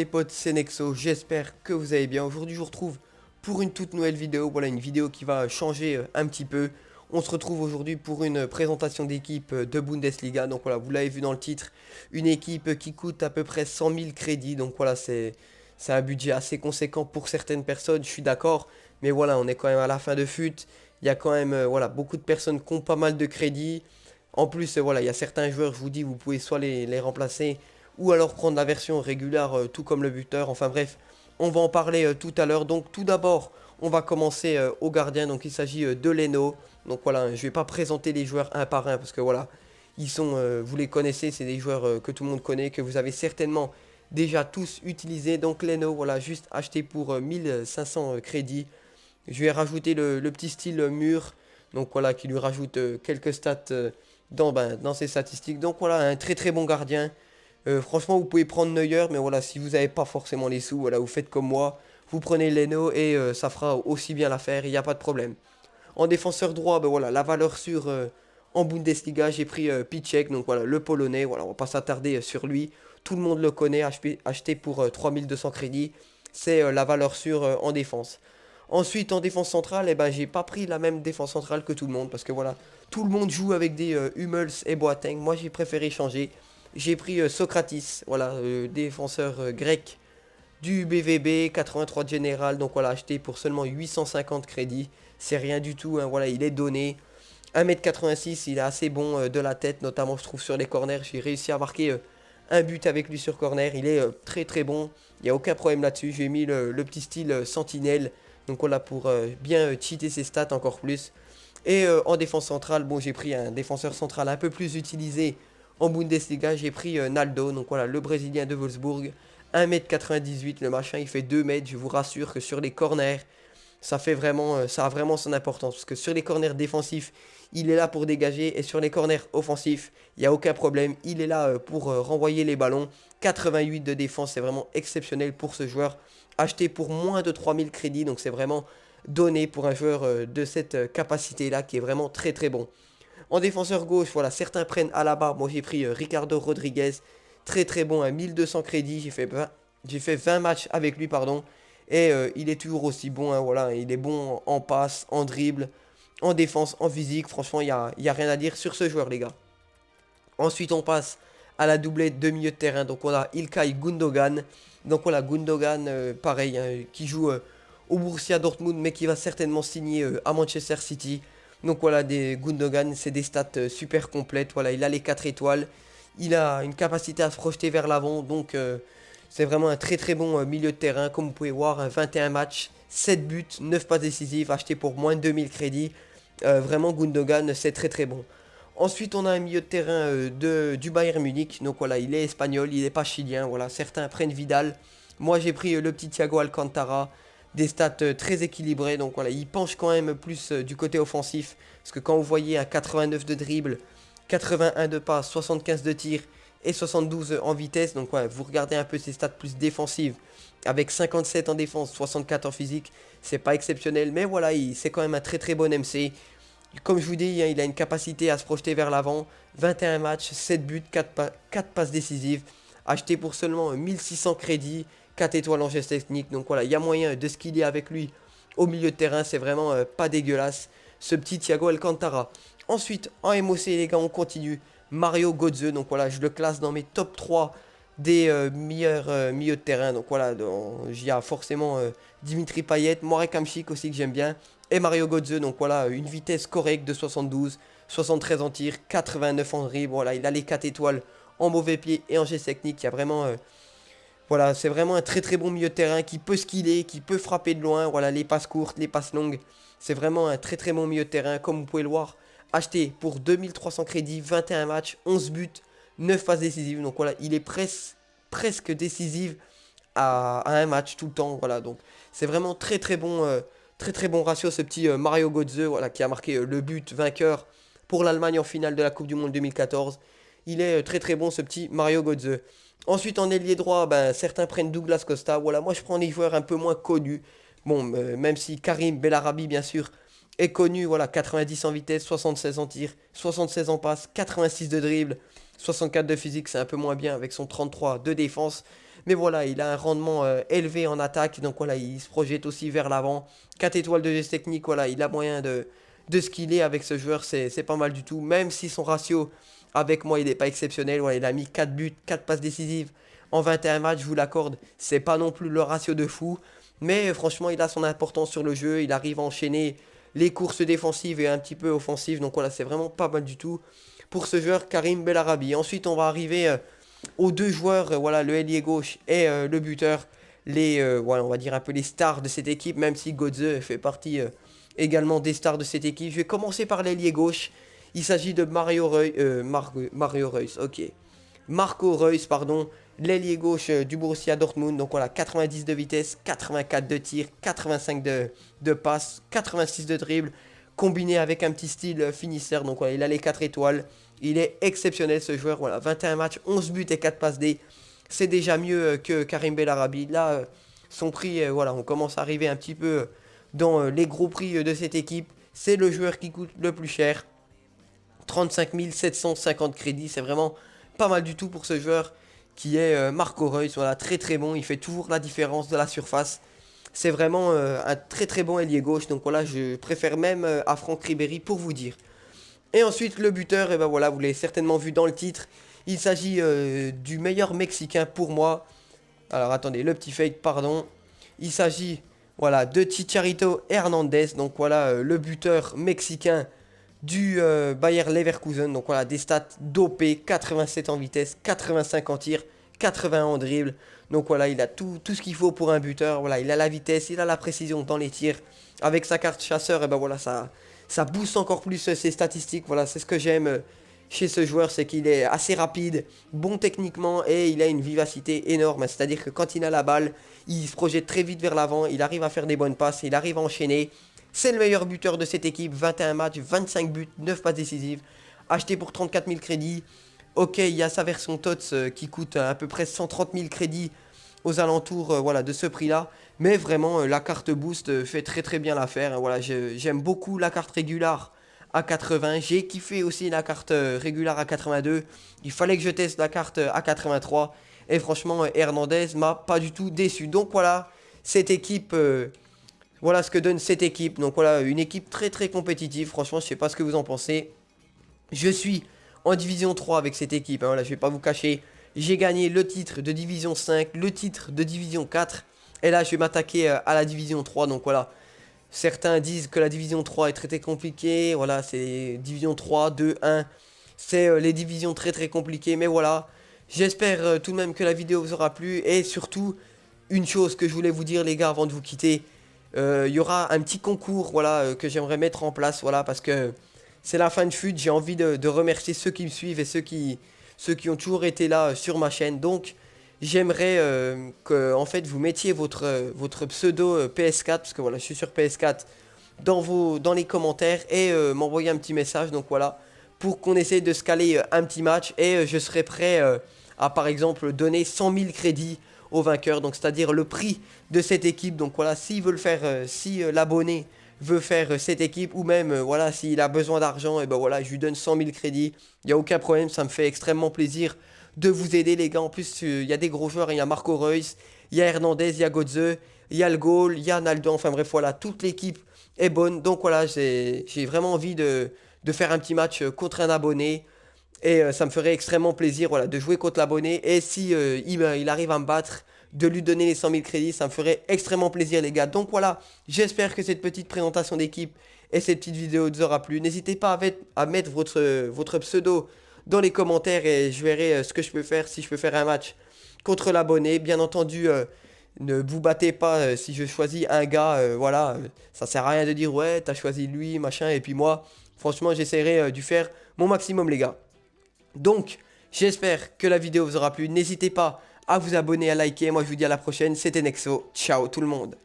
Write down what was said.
les potes, c'est Nexo, j'espère que vous allez bien. Aujourd'hui je vous retrouve pour une toute nouvelle vidéo, voilà une vidéo qui va changer un petit peu. On se retrouve aujourd'hui pour une présentation d'équipe de Bundesliga. Donc voilà, vous l'avez vu dans le titre, une équipe qui coûte à peu près 100 000 crédits. Donc voilà, c'est un budget assez conséquent pour certaines personnes, je suis d'accord. Mais voilà, on est quand même à la fin de FUT. Il y a quand même voilà, beaucoup de personnes qui ont pas mal de crédits. En plus, voilà, il y a certains joueurs, je vous dis, vous pouvez soit les remplacer ou alors prendre la version régulière, tout comme le buteur. Enfin bref, on va en parler tout à l'heure. Donc tout d'abord, on va commencer au gardien. Donc il s'agit de Leno. Donc voilà, je vais pas présenter les joueurs un par un parce que voilà, ils sont, vous les connaissez, c'est des joueurs que tout le monde connaît, que vous avez certainement déjà tous utilisés. Donc Leno, voilà, juste acheté pour 1500 crédits. Je vais rajouter le petit style mur. Donc voilà, qui lui rajoute quelques stats dans ses statistiques. Donc voilà, un très très bon gardien. Franchement, vous pouvez prendre Neuer, mais voilà, si vous n'avez pas forcément les sous, voilà, vous faites comme moi. Vous prenez Leno et ça fera aussi bien l'affaire, il n'y a pas de problème. En défenseur droit, ben voilà, la valeur sûre en Bundesliga, j'ai pris Piszczek, donc voilà, le Polonais, voilà, on va pas s'attarder sur lui. Tout le monde le connaît, acheté pour 3200 crédits, c'est la valeur sûre en défense. Ensuite, en défense centrale, eh ben, j'ai pas pris la même défense centrale que tout le monde, parce que voilà, tout le monde joue avec des Hummels et Boateng. Moi, j'ai préféré changer. J'ai pris Socrates, voilà, défenseur grec du BVB, 83 de général, donc voilà, acheté pour seulement 850 crédits. C'est rien du tout, hein, voilà, il est donné. 1m86, il est assez bon de la tête, notamment je trouve sur les corners. J'ai réussi à marquer un but avec lui sur corner. Il est très très bon, il n'y a aucun problème là-dessus. J'ai mis le petit style sentinelle, donc voilà, pour bien cheater ses stats encore plus. Et en défense centrale, bon, j'ai pris un défenseur central un peu plus utilisé en Bundesliga. J'ai pris Naldo, donc voilà, le Brésilien de Wolfsburg. 1m98, le machin, il fait 2 mètres. Je vous rassure que sur les corners, ça a vraiment son importance. Parce que sur les corners défensifs, il est là pour dégager. Et sur les corners offensifs, il n'y a aucun problème. Il est là pour renvoyer les ballons. 88 de défense, c'est vraiment exceptionnel pour ce joueur. Acheté pour moins de 3000 crédits, donc c'est vraiment donné pour un joueur de cette capacité-là qui est vraiment très très bon. En défenseur gauche, voilà, certains prennent Alaba. Moi, j'ai pris Ricardo Rodriguez. Très très bon, à 1200 crédits. J'ai fait 20 matchs avec lui, pardon. Et il est toujours aussi bon, hein, voilà. Il est bon en passe, en dribble, en défense, en physique. Franchement, y a rien à dire sur ce joueur, les gars. Ensuite, on passe à la doublette de milieu de terrain. Donc, on a Ilkay Gundogan. Donc, voilà, Gundogan, pareil, hein, qui joue au Borussia Dortmund, mais qui va certainement signer à Manchester City. Donc, voilà, des Gundogan, c'est des stats super complètes. Voilà, il a les 4 étoiles. Il a une capacité à se projeter vers l'avant. Donc, c'est vraiment un très très bon milieu de terrain. Comme vous pouvez voir, 21 matchs, 7 buts, 9 passes décisives, acheté pour moins de 2000 crédits. Vraiment, Gundogan, c'est très très bon. Ensuite, on a un milieu de terrain du Bayern Munich. Donc voilà, il est espagnol, il n'est pas chilien. Voilà, certains prennent Vidal. Moi, j'ai pris le petit Thiago Alcantara. Des stats très équilibrées. Donc voilà, il penche quand même plus du côté offensif. Parce que quand vous voyez un 89 de dribble, 81 de passe, 75 de tir et 72 en vitesse. Donc ouais, vous regardez un peu ses stats plus défensives. Avec 57 en défense, 64 en physique. C'est pas exceptionnel. Mais voilà, c'est quand même un très très bon MC. Comme je vous dis, hein, il a une capacité à se projeter vers l'avant. 21 matchs, 7 buts, 4 passes décisives. Acheté pour seulement 1600 crédits. 4 étoiles en geste technique. Donc voilà, il y a moyen de skiller avec lui au milieu de terrain. C'est vraiment pas dégueulasse. Ce petit Thiago Alcantara. Ensuite, en MOC, les gars, on continue. Mario Götze. Donc voilà, je le classe dans mes top 3 des meilleurs milieux de terrain. Donc voilà, il y a forcément Dimitri Payet, Marek Hamšík aussi que j'aime bien. Et Mario Götze, donc voilà, une vitesse correcte de 72, 73 en tir, 89 en dribble. Voilà, il a les 4 étoiles en mauvais pied et en geste technique. Il y a vraiment, voilà, c'est vraiment un très très bon milieu de terrain qui peut skiller, qui peut frapper de loin. Voilà, les passes courtes, les passes longues. C'est vraiment un très très bon milieu de terrain, comme vous pouvez le voir. Acheté pour 2300 crédits, 21 matchs, 11 buts, 9 passes décisives. Donc voilà, il est presque décisif à un match tout le temps. Voilà, donc c'est vraiment très très bon. Très très bon ratio ce petit Mario Götze, voilà, qui a marqué le but vainqueur pour l'Allemagne en finale de la Coupe du Monde 2014. Il est très très bon ce petit Mario Götze. Ensuite en ailier droit, ben, certains prennent Douglas Costa. Voilà, moi je prends des joueurs un peu moins connus. Bon, même si Karim Bellarabi bien sûr est connu, voilà, 90 en vitesse, 76 en tir, 76 en passe, 86 de dribble, 64 de physique, c'est un peu moins bien avec son 33 de défense. Mais voilà, il a un rendement élevé en attaque. Donc voilà, il se projette aussi vers l'avant. 4 étoiles de geste technique, voilà, il a moyen de skiller avec ce joueur. C'est pas mal du tout. Même si son ratio avec moi, il n'est pas exceptionnel. Voilà, il a mis 4 buts, 4 passes décisives en 21 matchs, je vous l'accorde. C'est pas non plus le ratio de fou. Mais franchement, il a son importance sur le jeu. Il arrive à enchaîner les courses défensives et un petit peu offensives. Donc voilà, c'est vraiment pas mal du tout pour ce joueur Karim Bellarabi. Ensuite, on va arriver aux deux joueurs, voilà, le ailier gauche et le buteur. Voilà, on va dire un peu les stars de cette équipe, même si Godze fait partie également des stars de cette équipe. Je vais commencer par l'ailier gauche. Il s'agit de Mario Reus, ok. Marco Reus, pardon, l'ailier gauche du Borussia Dortmund. Donc voilà, 90 de vitesse, 84 de tir, 85 de passe, 86 de dribble, combiné avec un petit style finisseur. Donc voilà, il a les 4 étoiles. Il est exceptionnel ce joueur. Voilà, 21 matchs, 11 buts et 4 passes D. C'est déjà mieux que Karim Bellarabi. Là, son prix, voilà, on commence à arriver un petit peu dans les gros prix de cette équipe. C'est le joueur qui coûte le plus cher. 35 750 crédits, c'est vraiment pas mal du tout pour ce joueur qui est Marco Reus. Voilà, très très bon, il fait toujours la différence de la surface. C'est vraiment un très très bon ailier gauche, donc voilà, je préfère même à Franck Ribéry pour vous dire. Et ensuite le buteur, et ben voilà, vous l'avez certainement vu dans le titre, il s'agit du meilleur Mexicain pour moi. Alors attendez, le petit fake, pardon. Il s'agit, voilà, de Chicharito Hernandez, donc voilà, le buteur mexicain du Bayer Leverkusen. Donc voilà, des stats dopées, 87 en vitesse, 85 en tir, 80 en dribble. Donc voilà, il a tout ce qu'il faut pour un buteur. Voilà, il a la vitesse, il a la précision dans les tirs. Avec sa carte chasseur, et ben voilà, ça booste encore plus ses statistiques. Voilà, c'est ce que j'aime chez ce joueur, c'est qu'il est assez rapide, bon techniquement et il a une vivacité énorme. C'est-à-dire que quand il a la balle, il se projette très vite vers l'avant, il arrive à faire des bonnes passes, il arrive à enchaîner. C'est le meilleur buteur de cette équipe, 21 matchs, 25 buts, 9 passes décisives, acheté pour 34 000 crédits. Ok, il y a sa version TOTS qui coûte à peu près 130 000 crédits aux alentours voilà, de ce prix-là. Mais vraiment, la carte Boost fait très très bien l'affaire. Voilà, j'aime beaucoup la carte régulière à 80. J'ai kiffé aussi la carte régulière à 82. Il fallait que je teste la carte à 83. Et franchement, Hernandez m'a pas du tout déçu. Donc voilà, cette équipe... voilà ce que donne cette équipe. Donc voilà, une équipe très très compétitive. Franchement, je sais pas ce que vous en pensez. Je suis en division 3 avec cette équipe. Hein. Voilà, je vais pas vous cacher. J'ai gagné le titre de division 5, le titre de division 4. Et là, je vais m'attaquer à la division 3. Donc voilà, certains disent que la division 3 est très très compliquée. Voilà, c'est division 3, 2, 1. C'est les divisions très très compliquées. Mais voilà, j'espère tout de même que la vidéo vous aura plu. Et surtout, une chose que je voulais vous dire les gars avant de vous quitter. Il y aura un petit concours voilà, que j'aimerais mettre en place. Voilà, parce que c'est la fin de FUT. J'ai envie de remercier ceux qui me suivent et ceux qui ont toujours été là sur ma chaîne. Donc, j'aimerais que en fait, vous mettiez votre pseudo PS4. Parce que voilà, je suis sur PS4 dans les commentaires. Et m'envoyer un petit message. Donc voilà, pour qu'on essaye de se caler un petit match. Et je serai prêt à par exemple donner 100 000 crédits au vainqueur, donc c'est-à-dire le prix de cette équipe. Donc voilà, s'il veut le faire, si l'abonné veut faire cette équipe, ou même voilà, s'il a besoin d'argent, et ben voilà, je lui donne 100 000 crédits, il n'y a aucun problème, ça me fait extrêmement plaisir de vous aider les gars. En plus, il y a des gros joueurs, il y a Marco Reus, il y a Hernandez, il y a Godze, il y a le goal, il y a Naldo, enfin bref, voilà, toute l'équipe est bonne. Donc voilà, j'ai vraiment envie de faire un petit match contre un abonné. Et ça me ferait extrêmement plaisir voilà, de jouer contre l'abonné. Et si il arrive à me battre, de lui donner les 100 000 crédits, ça me ferait extrêmement plaisir les gars. Donc voilà, j'espère que cette petite présentation d'équipe et cette petite vidéo vous aura plu. N'hésitez pas à mettre votre pseudo dans les commentaires et je verrai ce que je peux faire, si je peux faire un match contre l'abonné. Bien entendu, ne vous battez pas si je choisis un gars, voilà, ça sert à rien de dire ouais, t'as choisi lui, machin, et puis moi, franchement, j'essaierai de faire mon maximum les gars. Donc, j'espère que la vidéo vous aura plu. N'hésitez pas à vous abonner, à liker. Moi, je vous dis à la prochaine. C'était Nexo. Ciao tout le monde.